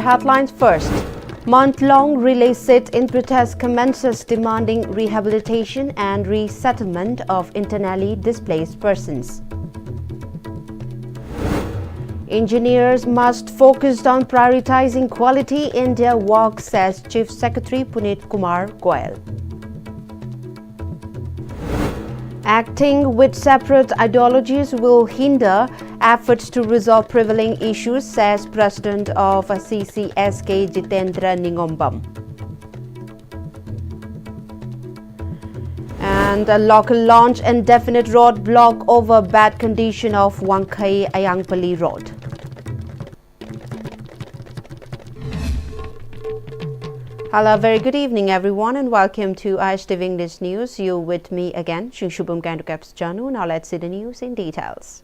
headlines first. Month-long relay sit in protest commences demanding rehabilitation and resettlement of internally displaced persons. Engineers must focus on prioritizing quality in their work, says Chief Secretary Punit Kumar Goyal. Acting with separate ideologies will hinder efforts to resolve prevailing issues, says President of CCSK Jitendra Ningombam. And a local launch indefinite road block over bad condition of Wangkai Ayangpali Road. Hello, very good evening everyone and welcome to Pm-Istv English News. You with me again, Shubham Gandukaps Janu. Now let's see the news in details.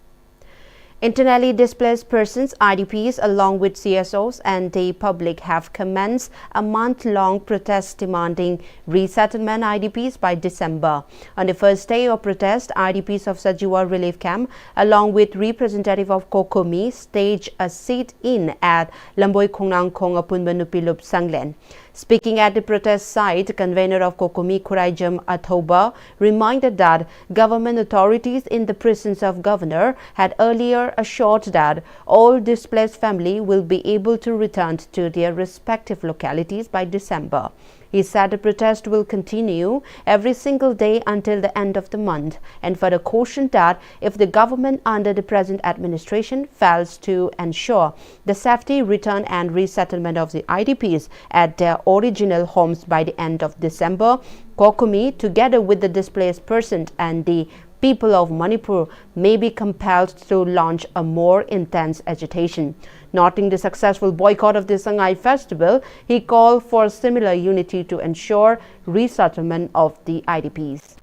Internally displaced persons, IDPs, along with CSOs and the public have commenced a month-long protest demanding resettlement IDPs by December. On the first day of protest, IDPs of Sajiwa Relief Camp, along with representative of Kokomi, staged a sit-in at Lamboy Kongnang Kong Apunmanupilup Sanglen. Speaking at the protest site, convener of Kokomi Kurajam Athoba reminded that government authorities in the presence of governor had earlier assured that all displaced family will be able to return to their respective localities by December. He said the protest will continue every single day until the end of the month and further cautioned that if the government under the present administration fails to ensure the safety return and resettlement of the IDPs at their original homes by the end of December, Kokomi, together with the displaced persons and the people of Manipur, may be compelled to launch a more intense agitation. Noting the successful boycott of the Sangai festival, he called for similar unity to ensure resettlement of the IDPs.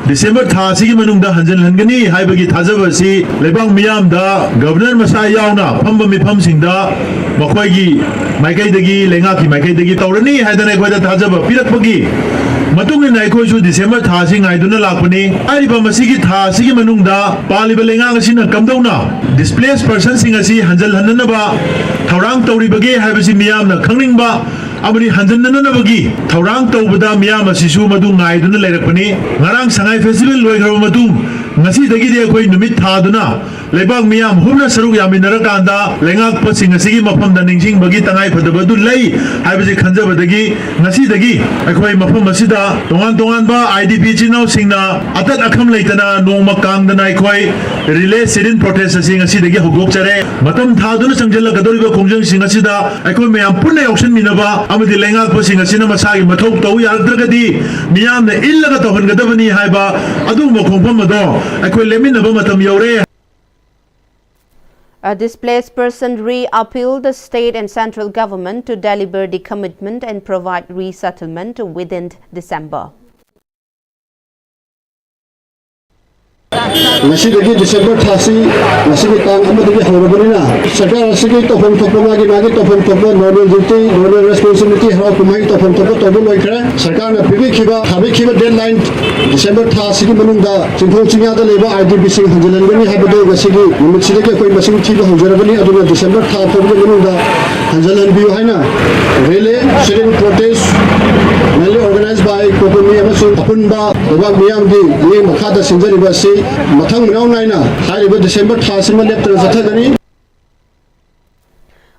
December thasigi manungda hanjanlangani haibagi thajabasi lebang miyamda governor masa yauna phamba mifam singda makhoi maikai lenga ki maikai tawrani haidana khoida thajaba pirakpagi matungin naikoi su December thasi ngaiduna lakpani ariba masigi thasigi manungda paliba lenga ngasina kamdauna displaced persons singasi hanjalhananaba thawrang tawribage haibasi miyamna khangningba abani hanjananabagi thawrang tawbada miyam asisu madu ngaiduna leirakpani ngarang sangai festival loigraba matung ngasi dagi de khoi numit thaduna lebak miyam humna saruk yaminarakanda lengak pasing asigi mafam da ningsing bagi tangai phadabadu lei haibasi khanjabadagi ngasi dagi akhoi mafam asida tongan ba IDP chinau singna atat akham leitana nongma kangdana akhoi relay sit-in protest asing ngasi dagi hugok chare matam thaduna changjala gadoriba khongjang sing asida akhoi miyam punna auction minaba amadi lengak pasing asina masagi mathok tau yardragadi miyam na illaga tawhangadabani haiba adu makhongpham ado akhoi leminaba matam yaure. A displaced person re-appealed the state and central government to deliver the commitment and provide resettlement within December. Nasidagi December thasi nasigi tang amadagi hawrabanina sarkar asigi tofam thopamagi magi tofam thopa normal duty normal responsibility haw kumai tofam thopa tobu loikra sarkar na pibi khiba deadline December thasigi manungda chingthong chingya da leba IDP sing hanjalangani habado gasigi numitsidagi koi masing thiba hawjarabani aduna December tha tobu manungda hanjalan biu haina relay sit-in protest mainly organized by Kokomi amasung apunba obak miyamgi ye makhada sinjariba si mathang minau naina haiba December thasima leptra jathagani.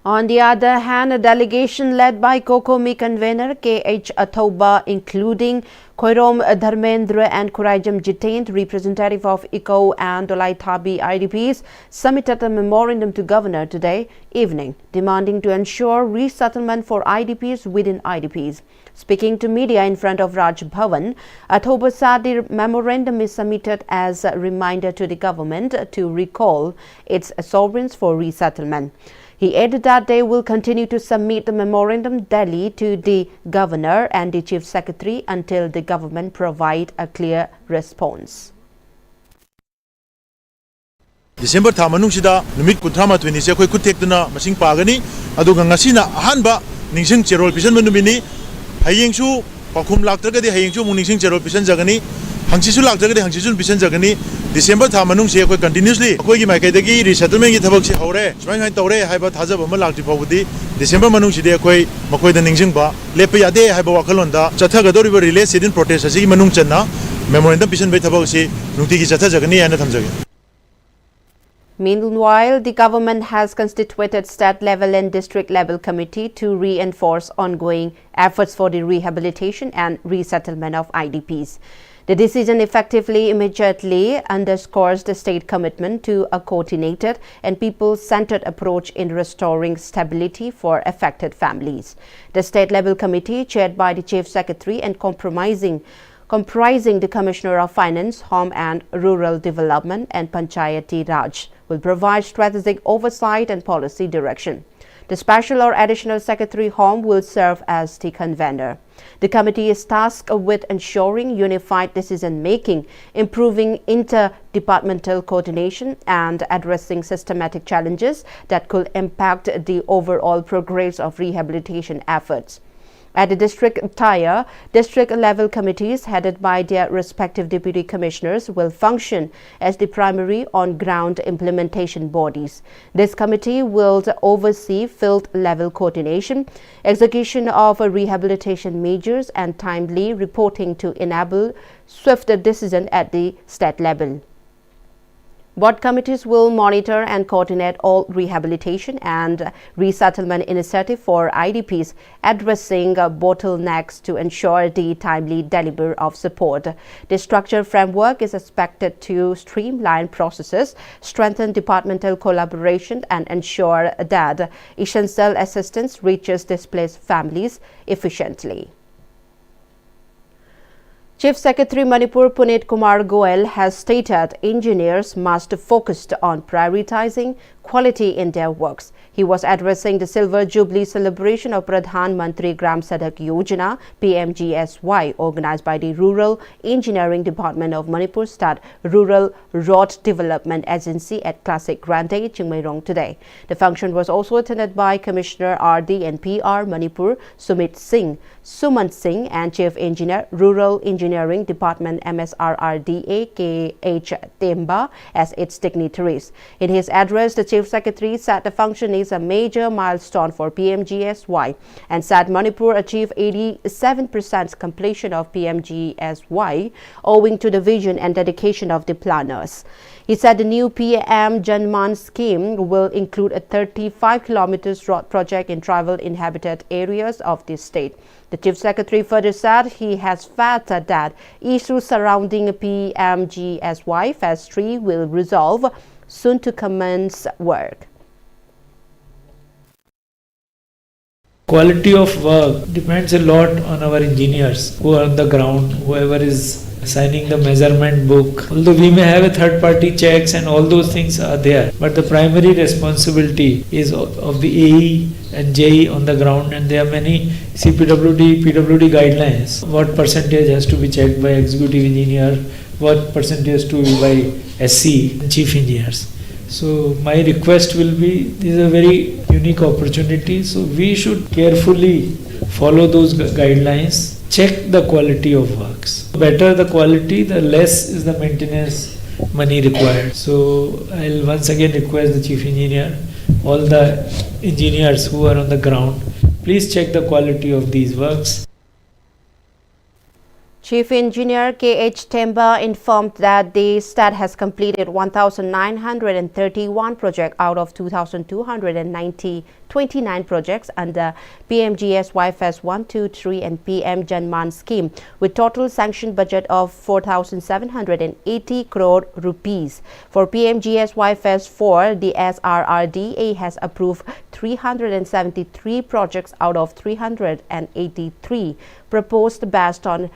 On the other hand, a delegation led by Kokomi convener K.H. Athoba, including Khoirom Dharmendra and Kurajam Jitend, representative of Iko and Dolai Thabi IDPs, submitted a memorandum to Governor today evening, demanding to ensure resettlement for IDPs within IDPs. Speaking to media in front of Raj Bhavan, Athoba said the memorandum is submitted as a reminder to the government to recall its sovereigns for resettlement. He added that they will continue to submit the memorandum daily to the governor and the chief secretary until the government provide a clear response. December tha manungsida numit 38 se khoi kutekduna masing pagani aduga ngasina ahanba ningsing cherol pisan manumini hayengsu pakhum laktragadi hayengsu ningsing cherol pisan jagani hangsisu laktragadi hangsisu pisan jagani December tha manung se ko continuously ko gi mai kai dagi resettlement gi thabak se hore smai ngai tore hai ba thajab ma lakti phawdi December manung si de koi makoi da ningjing ba lepa ya de hai ba wakhalon da chatha ga dori ba release sedin protest asi manung channa memorandum pisan bai thabak si nungti gi chatha jagani ana thamjage. Meanwhile, the government has constituted state-level and district-level committee to reinforce ongoing efforts for the rehabilitation and resettlement of IDPs. The decision effectively immediately underscores the state commitment to a coordinated and people-centered approach in restoring stability for affected families. The state-level committee, chaired by the Chief Secretary and comprising the Commissioner of Finance, Home and Rural Development and Panchayati Raj, will provide strategic oversight and policy direction. The Special or Additional Secretary Home will serve as the convener. The committee is tasked with ensuring unified decision-making, improving interdepartmental coordination, and addressing systematic challenges that could impact the overall progress of rehabilitation efforts. At the district tier, district-level committees headed by their respective deputy commissioners will function as the primary on-ground implementation bodies. This committee will oversee field-level coordination, execution of rehabilitation measures, and timely reporting to enable swift decision at the state level. Board committees will monitor and coordinate all rehabilitation and resettlement initiatives for IDPs, addressing bottlenecks to ensure the timely delivery of support. The structured framework is expected to streamline processes, strengthen departmental collaboration, and ensure that essential assistance reaches displaced families efficiently. Chief Secretary Manipur Puneet Kumar Goel has stated engineers must focus on prioritizing quality in their works. He was addressing the Silver Jubilee celebration of Pradhan Mantri Gram Sadak Yojana (Pm-Istv) organized by the Rural Engineering Department of Manipur State Rural Road Development Agency at Classic Grande, Chingmairong today. The function was also attended by Commissioner RD and PR Manipur Sumant Singh and Chief Engineer Rural Engineering Department MSRRDA KH Temba as its dignitaries. In his address, the Chief Secretary said the function is a major milestone for Pm-Istv and said Manipur achieved 87% completion of Pm-Istv owing to the vision and dedication of the planners. He said the new PM Janman scheme will include a 35 kilometers road project in tribal inhabited areas of the state. The Chief Secretary further said he has faith that issues surrounding Pm-Istv Phase 3 will resolve soon to commence work. Quality of work depends a lot on our engineers who are on the ground, whoever is signing the measurement book. Although we may have a third party checks and all those things are there, but the primary responsibility is of the AE and JE on the ground, and there are many PWD guidelines. What percentage has to be checked by executive engineer, what percentage to be by SC and chief engineers. So my request will be, this is a very unique opportunity, so we should carefully follow those guidelines, check the quality of works. The better the quality, the less is the maintenance money required. So I'll once again request the chief engineer, all the engineers who are on the ground, please check the quality of these works. Chief Engineer KH Temba informed that the state has completed 1,931 projects out of 2,229 projects under Pm-Istv Phase 1, 2, 3 and PM Janman scheme with total sanctioned budget of 4,780 crore rupees. For Pm-Istv Phase 4, the SRRDA has approved 373 projects out of 383 proposed based on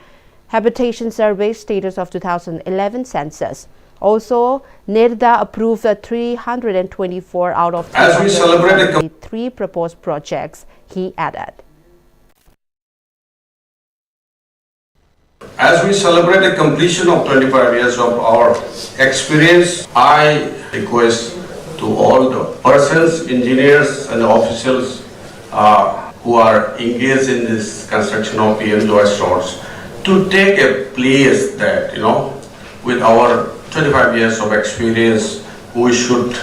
Habitation Survey status of 2011 census. Also, NIRDA approved 324 out of 303 proposed projects, he added. As we celebrate the completion of 25 years of our experience, I request to all the persons, engineers and officials who are engaged in this construction of Pm-Istv roads to take a place that, with our 25 years of experience, we should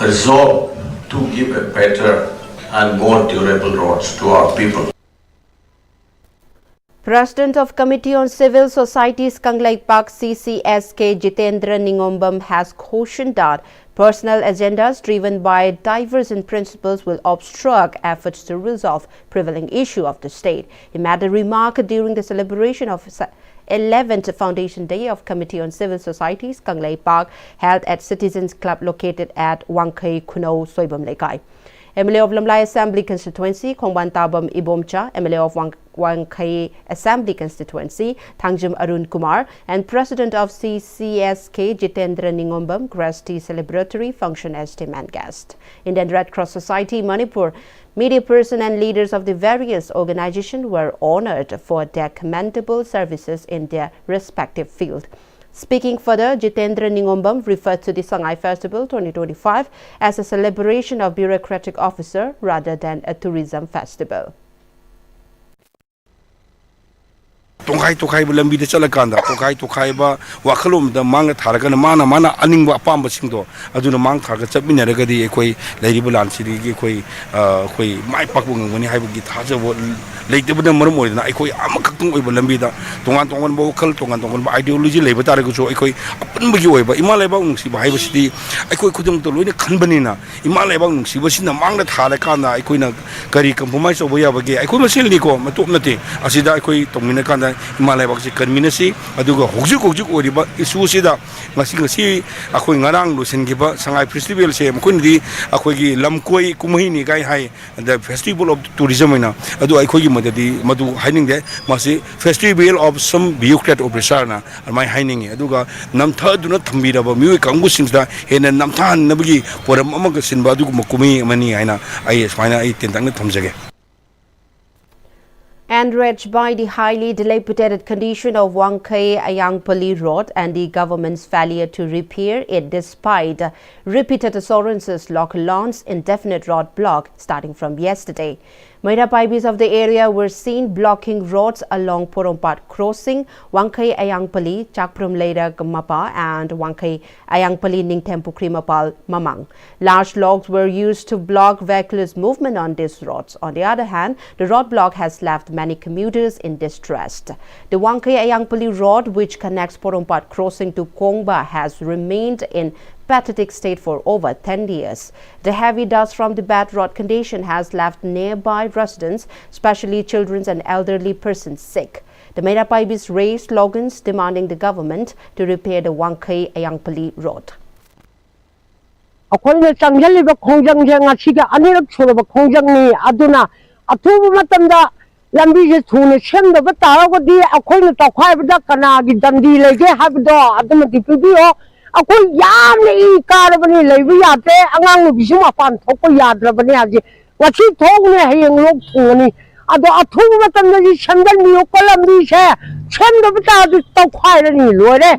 resolve to give a better and more durable roads to our people. President of Committee on Civil Societies Kanglai Park CCSK Jitendra Ningombam has cautioned that personal agendas driven by divergent principles will obstruct efforts to resolve prevailing issue of the state. He made a remark during the celebration of 11th Foundation Day of Committee on Civil Societies Kanglai Park held at Citizens Club located at Wangkai Kuno Soibam Lekai. MLA of Lamlai Assembly Constituency, Khongban Tabam Ibomcha, MLA of Wangkai Assembly Constituency, Thangjum Arun Kumar, and President of CCSK Jitendra Ningombam graced the celebratory function as the main guest. Indian Red Cross Society, Manipur, media person and leaders of the various organizations were honored for their commendable services in their respective field. Speaking further, Jitendra Ningombam referred to the Sangai Festival 2025 as a celebration of bureaucratic officer rather than a tourism festival. Tongkai lambi de chalakanda tongkai ba wakalom da mang tharagana mana aning ba pamba singdo aduna mang tharga chapmina ragadi ekoi lairibu lansiri gi koi mai pakbu ngani haibu gi thaja bo leitebna marum oidna ekoi amakaktung oiba lambi da tongan bo wakal tongan ba ideology leiba taragu so ekoi apanba gi oiba imalai ba ungsi ba haibu sidi ekoi khudung to loina khanbanina imalai ba ungsi ba sina mang da thara kana ekoi na kari compromise oboya ba ge ekoi masil ni ko matop nate asida ekoi tongmina kana Malay Boxi Community, Aduga Hojuk Oriba, Isusida, Masingasi, Akoi Narang, Lusengiba, Sangai Festival, Sam Kundi, Akogi Lamkoi, Kumahini, Gai Hai, the Festival of Tourism, Adu Akogi Madu hiding there, Masi, Festival of some bureaucrat of Resana, and my hiding Aduga, Namta do not tambida, but Mu Kangusins da, and Namtan Nabigi, for a Mamakasin Badu Makumi, Mani, I find I tentang Tomzage. Enraged by the highly dilapidated condition of Wangkai Ayangpali Road and the government's failure to repair it despite repeated assurances, launched indefinite road block starting from yesterday. Mairapaibis of the area were seen blocking roads along Porompat Crossing, Wangkai Ayangpali, Chakprum Leira Mapa and Wangkai Ayangpali Ningtempu Krimapal Mamang. Large logs were used to block vehicles' movement on these roads. On the other hand, the roadblock has left many commuters in distress. The Wangkai Ayangpali Road, which connects Porompat Crossing to Kongba, has remained in pathetic state for over 10 years. The heavy dust from the bad road condition has left nearby residents, especially children and elderly persons, sick. The Mairapaibis raised slogans demanding the government to repair the Wangkai Ayangpali Road. Akoina changjaliba khongjang janga siga anirak chulaba khongjang ni aduna athubu matamda lambi je thune semda ba taragodi akoina takhwaibda kana gi dandi lege habdo aduna dipibio akoi yamne I karabani leibi yate angang bisu mapan thokko yadrabani aji wachi thogne hayeng lok thungani ado athubu matamda ji semdal niyo kolambi se semda ba ta takhwairani lore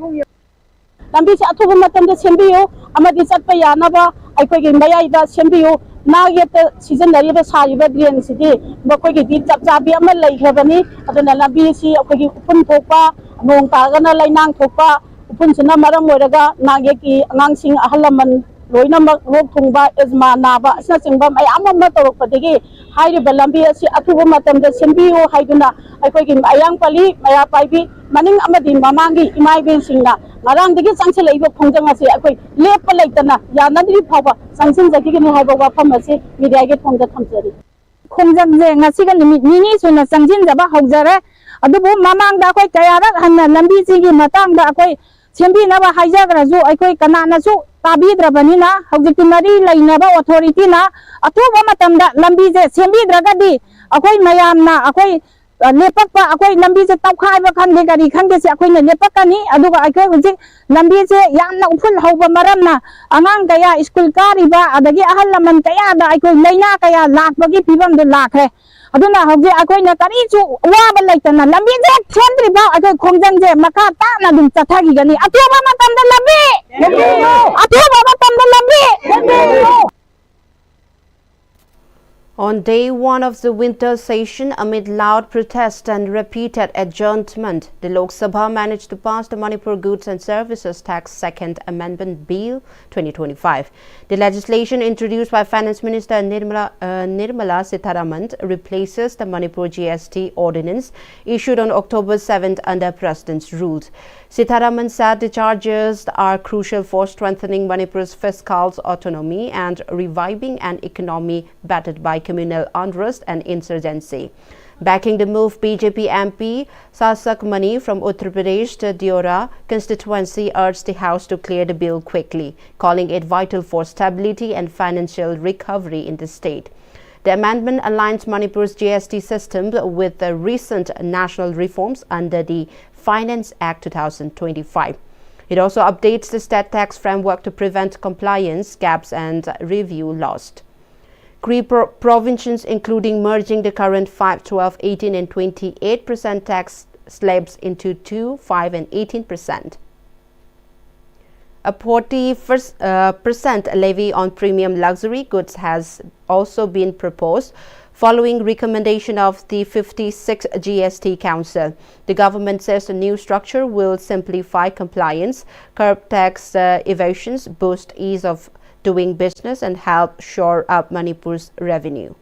lambi se athubu matamda sembiyo amadi chatpa yanaba aikogi mayai da sembiyo na yete season lariba saiba drain sidi bakogi di chapchabi ama leikrabani aduna lambi si akogi upun thokpa nong tagana lainang thokpa upun sina maram moiraga nage ki angangsing ahalaman loina mak rok thungba ezma naba asna chingba mayam amma torokpadegi hairiba lambi asi athuba matamda sembiyo haiduna aikogi ayangpali Mairapaibi maning amadi mamangi imaiben singna ngarang digi sangse leibo khongjang asi akoi lepa leitana yanadri phaba sangsin jagi ni haiba wafam asi media ge thongja thamjari khongjang je ngasi ga limit ni suna sangjin jaba haujare adubu mamang da koi kayara hanna lambi sigi matang da koi sembi na ba haijagra ju akoi kanana su tabidrabani na haujiti mari laina ba authority na athuba matamda lambi je sembi dragadi akoi mayam na akoi lepakpa akoi lambi je tawkhai ba khan de gari khan de se akoi ne lepakani aduga akoi hunji lambi je yamna uphul hauba maramna angang kaya school kari ba adagi ahal laman kaya da akoi laina kaya lakbagi pibam de lakhe aduna hauji akoi na kari chu waba laitana lambi je chendri ba akoi khongjang je makha ta na dum chathagi gani atuba matamda lambi atuba matamda lambi On day one of the winter session, amid loud protest and repeated adjournment, the Lok Sabha managed to pass the Manipur Goods and Services Tax Second Amendment Bill 2025. The legislation introduced by Finance Minister Nirmala Sitharaman replaces the Manipur GST ordinance issued on October 7th under President's rules. Sitharaman said the charges are crucial for strengthening Manipur's fiscal autonomy and reviving an economy battered by communal unrest and insurgency. Backing the move, BJP MP Sasak Mani from Uttar Pradesh to Deora constituency urged the House to clear the bill quickly, calling it vital for stability and financial recovery in the state. The amendment aligns Manipur's GST system with the recent national reforms under the Finance Act 2025. It also updates the state tax framework to prevent compliance gaps and review lost. Three provisions, including merging the current 5, 12, 18 and 28% tax slabs into 2, 5 and 18%. A 40% levy on premium luxury goods has also been proposed, following recommendation of the 56 GST Council. The government says the new structure will simplify compliance, curb tax evasions, boost ease of doing business and help shore up Manipur's revenue.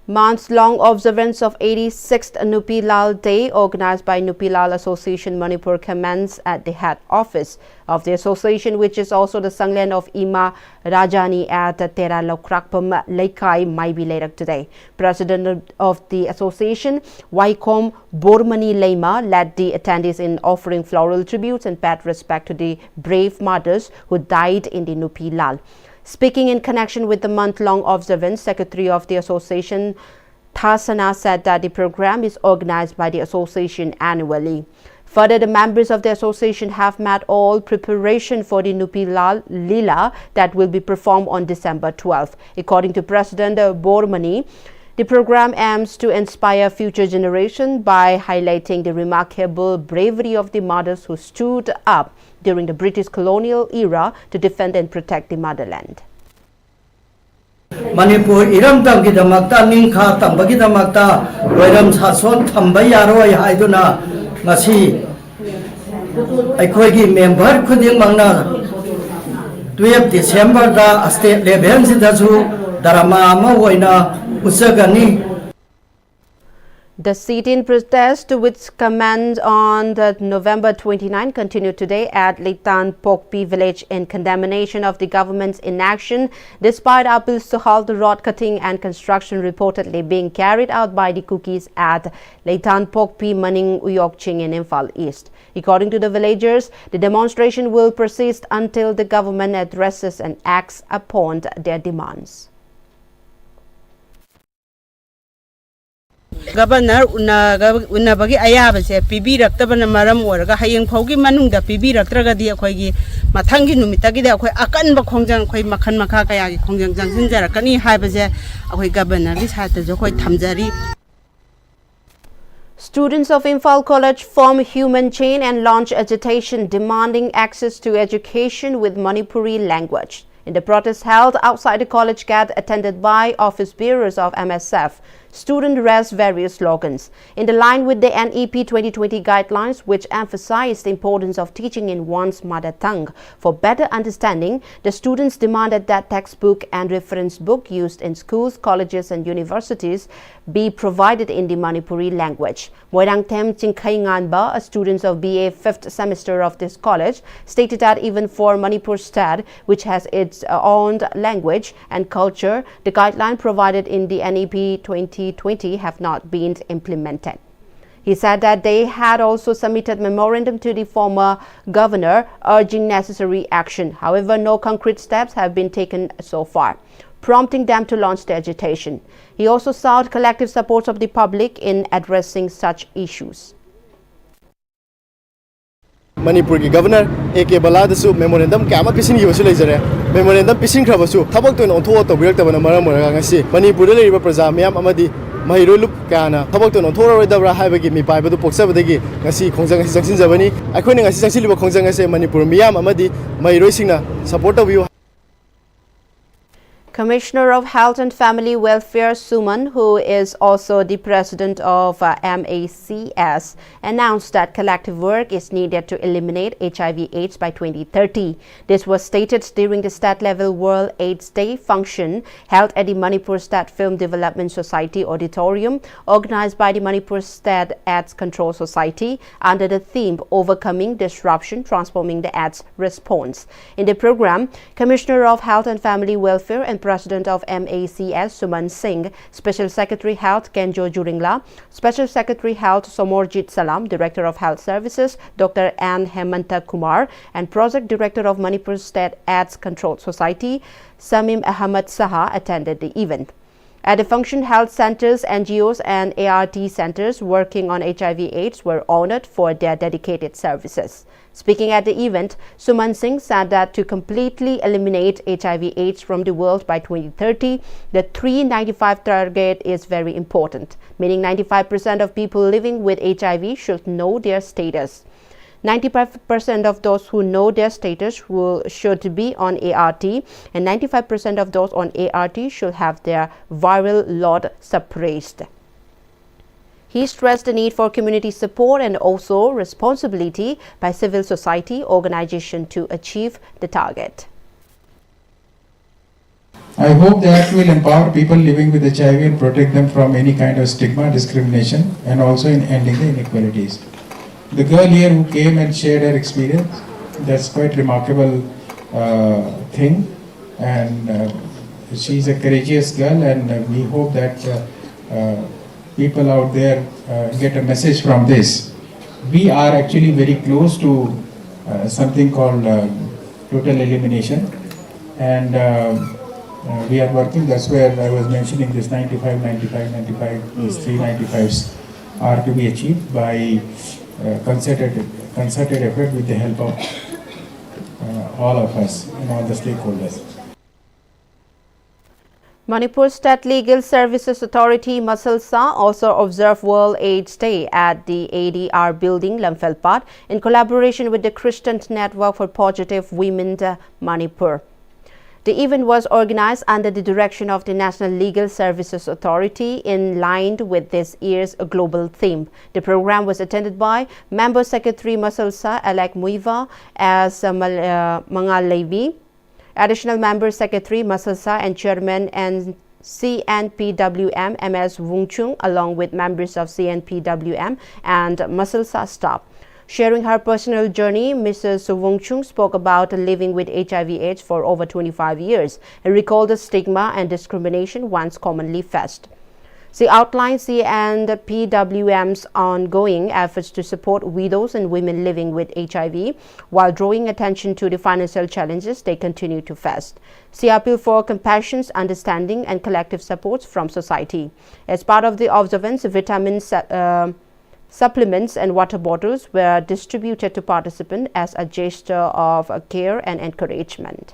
Months-long observance of 86th Nupi Lal Day organized by Nupi Lal Association Manipur commenced at the head office of the association, which is also the sangland of Ima Rajani at Tera Lokrakpam Laikai Maibi Lerak today. President of the association, Waikom Bormani Leima, led the attendees in offering floral tributes and paid respect to the brave mothers who died in the Nupi Lal. Speaking in connection with the month-long observance, Secretary of the Association, Thasana, said that the program is organized by the association annually. Further, the members of the association have made all preparation for the Nupi Lal Lila that will be performed on December 12th. According to President Bormani, the program aims to inspire future generations by highlighting the remarkable bravery of the mothers who stood up during the British colonial era to defend and protect the motherland. Manipur iram tamgi damakta ningkha tambagi damakta wairam sason thamba yaroi haiduna ngasi aikhoi gi member khuding mangna 12 December da state level sidasu darama ama hoina usagani. The sit-in protest, which commenced on November 29, continued today at Leitan Pokpi village in condemnation of the government's inaction, despite appeals to halt the road cutting and construction reportedly being carried out by the Cookies at Leitan Pokpi, Maning Uyokching in Imphal East. According to the villagers, the demonstration will persist until the government addresses and acts upon their demands. Governor unabagi ayabase pibiraktabana maram oraga hayeng phaugi manungda pibiraktragadi akhoi mathangi numitagi de akhoi akanba khongjang khoi makhan makha kaya gi khongjang jangsin jarakani haibase akhoi governor li sata jo khoi thamjari. Students of Imphal College form human chain and launch agitation demanding access to education with Manipuri language. In the protest held outside the college gate attended by office bearers of MSF, students raised various slogans. In the line with the NEP 2020 guidelines, which emphasize the importance of teaching in one's mother tongue for better understanding, the students demanded that textbook and reference book used in schools, colleges and universities be provided in the Manipuri language. Moirang Tem Chingkhai Nganba, a student of BA 5th semester of this college, stated that even for Manipur State, which has its own language and culture, the guideline provided in the NEP 2020 have not been implemented. He said that they had also submitted memorandum to the former governor urging necessary action. However, no concrete steps have been taken so far, prompting them to launch the agitation. He also sought collective support of the public in addressing such issues. Manipur ki governor AK Baladasu memorandum kama pisin gi wasu leijare memorandum pisin khrabasu thabak to ontho to birak tabana maram moraga ngasi Manipur le riba praja myam amadi mahiro lup kana thabak to ontho roi dabra haibagi mi pai badu poksa badagi ngasi khongjang ngasi jangsin jabani akhoi ngasi jangsi liba khongjang ngasi Manipur myam amadi mahiro singna support of you. Commissioner of Health and Family Welfare Suman, who is also the president of MACS, announced that collective work is needed to eliminate HIV/AIDS by 2030. This was stated during the state-level World AIDS Day function held at the Manipur State Film Development Society Auditorium, organized by the Manipur State AIDS Control Society under the theme Overcoming Disruption, Transforming the AIDS Response. In the program, Commissioner of Health and Family Welfare and President of MACS Suman Singh, Special Secretary Health Kenjo Juringla, Special Secretary Health Somorjit Salam, Director of Health Services Dr. N. Hemanta Kumar, and Project Director of Manipur State AIDS Control Society Samim Ahmad Saha attended the event. At the function, health centers, NGOs and ART centers working on HIV/AIDS were honored for their dedicated services. Speaking at the event, Suman Singh said that to completely eliminate HIV/AIDS from the world by 2030, the 395 target is very important, meaning 95% of people living with HIV should know their status. 95% of those who know their status should be on ART, and 95% of those on ART should have their viral load suppressed. He stressed the need for community support and also responsibility by civil society organizations to achieve the target. I hope the act will empower people living with HIV and protect them from any kind of stigma, discrimination, and also in ending the inequalities. The girl here who came and shared her experience, that's quite remarkable thing, and she's a courageous girl, and we hope that people out there get a message from this. We are actually very close to something called total elimination, and we are working. That's where I was mentioning this 95, 95, 95, these 395s are to be achieved by concerted effort with the help of all of us and all the stakeholders. Manipur State Legal Services Authority Masalsa also observed World AIDS Day at the ADR building, Lamphel in collaboration with the Christian Network for Positive Women Manipur. The event was organized under the direction of the National Legal Services Authority in line with this year's global theme. The program was attended by Member Secretary Masalsa Alek Muiva as Mangal Levi, Additional Member Secretary Masalsa and Chairman and CNPWM MS Wungchung, along with members of CNPWM and Masalsa staff. Sharing her personal journey, Mrs. Wungchung spoke about living with HIV/AIDS for over 25 years and recalled the stigma and discrimination once commonly faced. She outlined CNPWM's ongoing efforts to support widows and women living with HIV while drawing attention to the financial challenges they continue to face. She appealed for compassion, understanding, and collective support from society. As part of the observance, vitamins, supplements and water bottles were distributed to participants as a gesture of care and encouragement.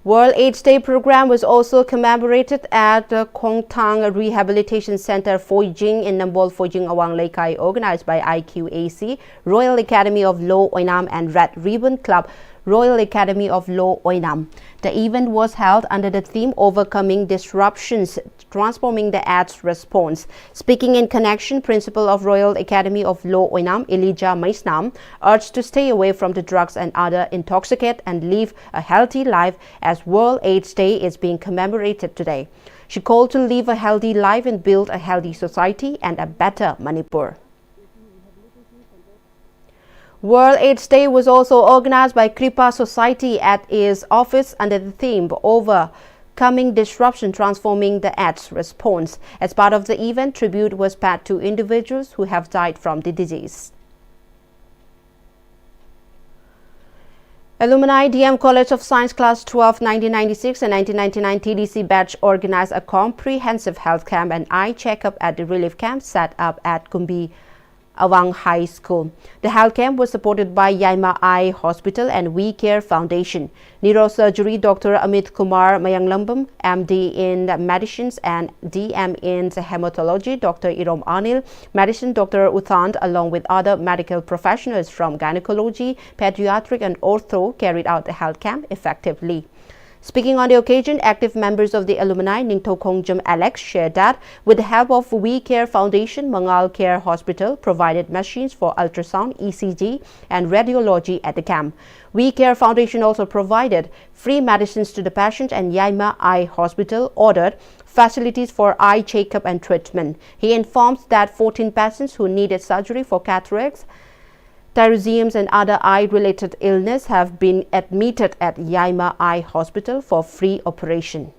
World AIDS Day program was also commemorated at the Kongtang Rehabilitation Center, Foijing in Nambol, Foijing, Awang Laikai, organized by IQAC, Royal Academy of Law Oinam and Red Ribbon Club, Royal Academy of Law Oinam. The event was held under the theme Overcoming Disruptions, Transforming the AIDS Response. Speaking in connection, Principal of Royal Academy of Law Oinam, Elijah Maisnam, urged to stay away from the drugs and other intoxicants and live a healthy life as World AIDS Day is being commemorated today. She called to live a healthy life and build a healthy society and a better Manipur. World AIDS Day was also organized by Kripa Society at its office under the theme Overcoming Disruption, Transforming the AIDS Response. As part of the event, tribute was paid to individuals who have died from the disease. Alumni DM College of Science Class 12 1996 and 1999 TDC batch organized a comprehensive health camp and eye checkup at the relief camp set up at Kumbi Awang High School. The health camp was supported by Yaima Eye Hospital and We Care Foundation. Neurosurgery Dr. Amit Kumar Mayanglambam, MD in Medicines and DM in Hematology Dr. Irom Anil, Medicine Dr. Uthand, along with other medical professionals from gynecology, pediatric and ortho carried out the health camp effectively. Speaking on the occasion, active members of the alumni Ningthau Khongjam Alex shared that with the help of We Care Foundation, Mangal Care Hospital provided machines for ultrasound, ECG and radiology at the camp. We Care Foundation also provided free medicines to the patient, and Yaima Eye Hospital ordered facilities for eye checkup and treatment. He informs that 14 patients who needed surgery for cataracts, pterygiums and other eye-related illness have been admitted at Yaima Eye Hospital for free operation.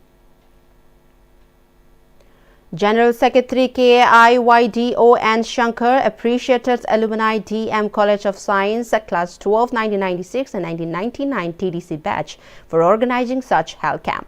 General Secretary KAIYDO and Shankar appreciated alumni DM College of Science Class 12 1996 and 1999 TDC batch for organizing such health camp.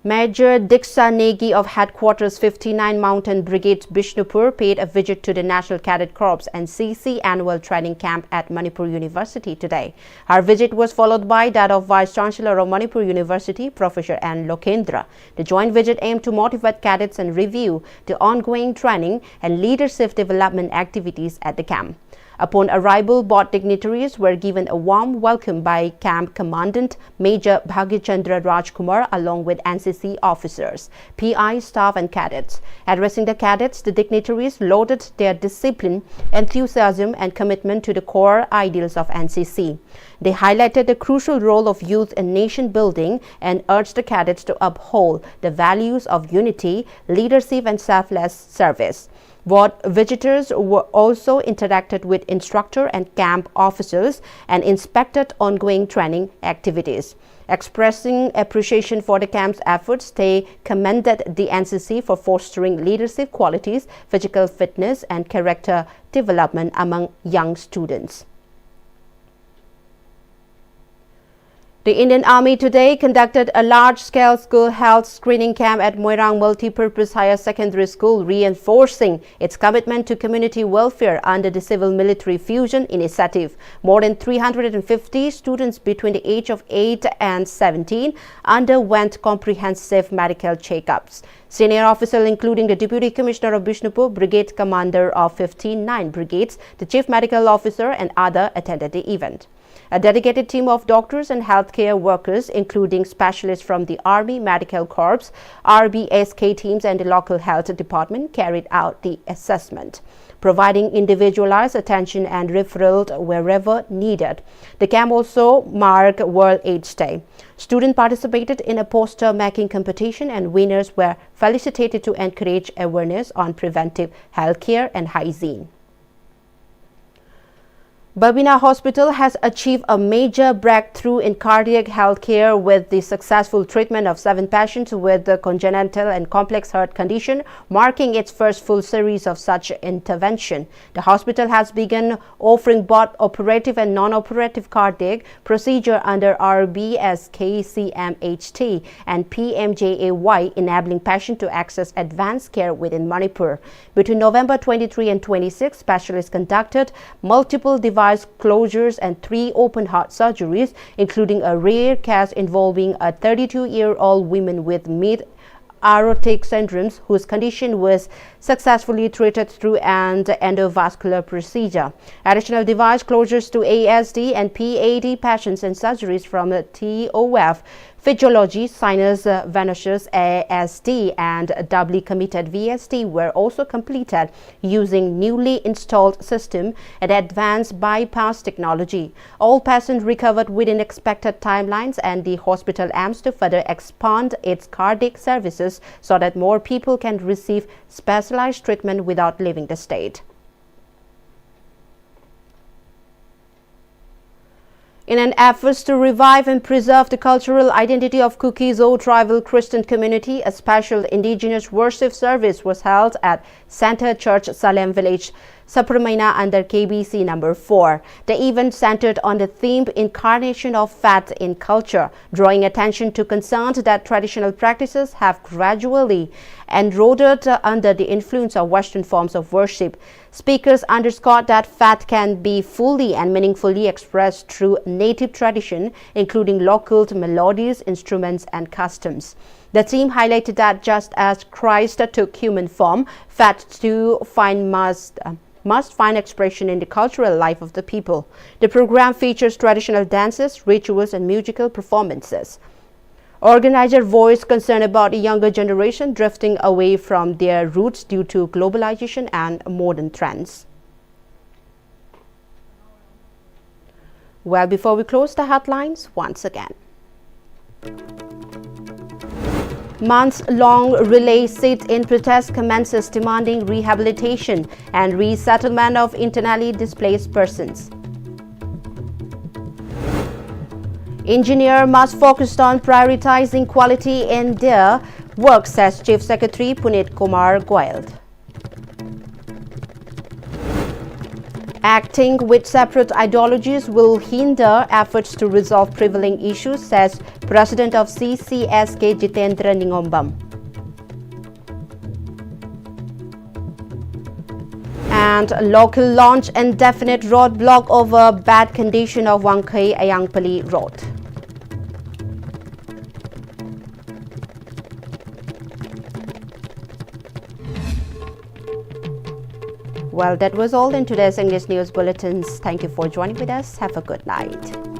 Major Diksha Negi of Headquarters 59 Mountain Brigade Bishnupur paid a visit to the National Cadet Corps NCC annual training camp at Manipur University today. Her visit was followed by that of Vice Chancellor of Manipur University, Professor N. Lokendra. The joint visit aimed to motivate cadets and review the ongoing training and leadership development activities at the camp. Upon arrival, both dignitaries were given a warm welcome by Camp Commandant Major Bhagichandra Rajkumar along with NCC officers, PI, staff and cadets. Addressing the cadets, the dignitaries lauded their discipline, enthusiasm and commitment to the core ideals of NCC. They highlighted the crucial role of youth in nation building and urged the cadets to uphold the values of unity, leadership and selfless service. Board visitors were also interacted with instructor and camp officers and inspected ongoing training activities. Expressing appreciation for the camp's efforts, they commended the NCC for fostering leadership qualities, physical fitness and character development among young students. The Indian Army today conducted a large-scale school health screening camp at Moirang Multi-Purpose Higher Secondary School, reinforcing its commitment to community welfare under the Civil-Military Fusion Initiative. More than 350 students between the age of 8 and 17 underwent comprehensive medical checkups. Senior officers including the Deputy Commissioner of Bishnupur, Brigade Commander of 15-9 Brigades, the Chief Medical Officer and others attended the event. A dedicated team of doctors and healthcare workers, including specialists from the Army Medical Corps, RBSK teams and the local health department, carried out the assessment, providing individualized attention and referral wherever needed. The camp also marked World AIDS Day. Students participated in a poster-making competition and winners were felicitated to encourage awareness on preventive healthcare and hygiene. Babina Hospital has achieved a major breakthrough in cardiac health care with the successful treatment of 7 patients with the congenital and complex heart condition, marking its first full series of such intervention. The hospital has begun offering both operative and non-operative cardiac procedure under RBSK, CMHT and PMJAY, enabling patients to access advanced care within Manipur. Between November 23 and 26, specialists conducted multiple device closures and 3 open heart surgeries, including a rare case involving a 32-year-old woman with mid-aortic syndromes whose condition was successfully treated through an endovascular procedure. Additional device closures to ASD and PAD patients and surgeries from TOF, physiology, sinus venous ASD and doubly committed VSD were also completed using newly installed system and advanced bypass technology. All patients recovered within expected timelines, and the hospital aims to further expand its cardiac services so that more people can receive specialized treatment without leaving the state. In an effort to revive and preserve the cultural identity of Kuki-Zo tribal Christian community, a special indigenous worship service was held at Center Church, Salem Village, Sapramina under KBC number 4. The event centered on the theme Incarnation of Faith in Culture, drawing attention to concerns that traditional practices have gradually eroded under the influence of Western forms of worship. Speakers underscored that faith can be fully and meaningfully expressed through native tradition, including local melodies, instruments, and customs. The team highlighted that just as Christ took human form, faith too must find expression in the cultural life of the people. The program features traditional dances, rituals, and musical performances. Organizer voiced concern about the younger generation drifting away from their roots due to globalization and modern trends. Well, before we close the headlines, once again. Months-long relay sit-in protest commences demanding rehabilitation and resettlement of internally displaced persons. Engineer must focus on prioritizing quality in their work, says Chief Secretary Punit Kumar Goyal. Acting with separate ideologies will hinder efforts to resolve prevailing issues, says President of CCSK Jitendra Ningombam. And local launch indefinite roadblock over bad condition of Wangkai Ayangpali Road. Well, that was all in today's English News Bulletins. Thank you for joining with us. Have a good night.